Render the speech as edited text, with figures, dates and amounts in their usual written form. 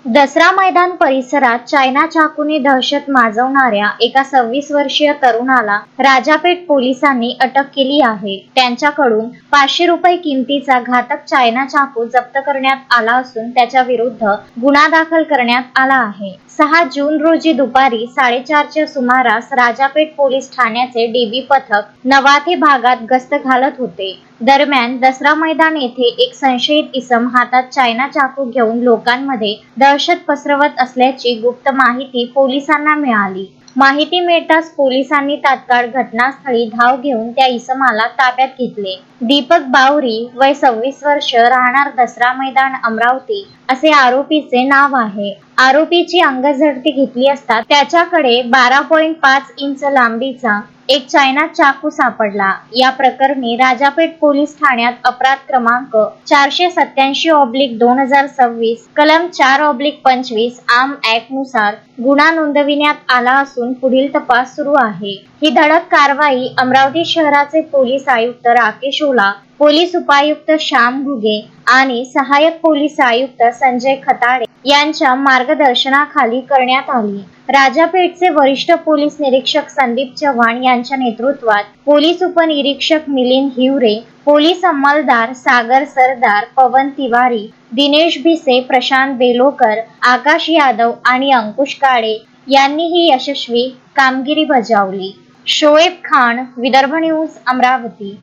दसरा मैदान परिसरात चायना चाकूने दहशत माजवणाऱ्या एका 26 वर्षीय तरुणाला राजापेठ पोलिसांनी अटक केली आहे। त्यांच्याकडून 500 रुपये किमतीचा घातक चायना चाकू जप्त करण्यात आला असून त्याच्या विरुद्ध गुन्हा दाखल करण्यात आला आहे। 6 जून रोजी दुपारी 4:30च्या सुमारास राजापेठ पोलीस ठाण्याचे डीबी पथक नवाथे भागात गस्त घालत होते। दरम्यान दसरा मैदान येथे एक संशयित इसम हातात चायना चाकू घेऊन लोकांमध्ये दहशत पसरवत असल्याची गुप्त माहिती पोलिसांना मिळाली। माहिती मिळताच पोलिसांनी तात्काळ घटनास्थळी धाव घेऊन त्या इसमाला ताब्यात घेतले। दीपक बावरी वय 26 वर्ष, राहणार दसरा मैदान, अमरावती असे आरोपीचे नाव आहे। आरोपीची अंगझडती घेतली असता त्याच्याकडे 12.5 इंच लांबीचा एक चायना चाकू सापडला। या प्रकरणी राजापेठ पोलीस ठाण्यात अपराध क्रमांक 487/2026 कलम 4/25 आर्म ऍक्ट नुसार गुन्हा नोंदविण्यात आला असून पुढील तपास सुरू आहे। ही धडक कारवाई अमरावती शहराचे पोलीस आयुक्त राकेश ओला, पोलीस उपायुक्त श्याम घुगे आणि सहाय्यक पोलीस आयुक्त संजय खताळे यांच्या मार्गदर्शनाखाली करण्यात आली। राजापेठचे वरिष्ठ पोलीस निरीक्षक संदीप चव्हाण यांच्या नेतृत्वात पोलीस उपनिरीक्षक मिलिंद हिवरे, पोलीस अंमलदार सागर सरदार, पवन तिवारी, दिनेश भिसे, प्रशांत बेलोकर, आकाश यादव आणि अंकुश काळे यांनी ही यशस्वी कामगिरी बजावली। शोएब खान, विदर्भ न्यूज, अमरावती।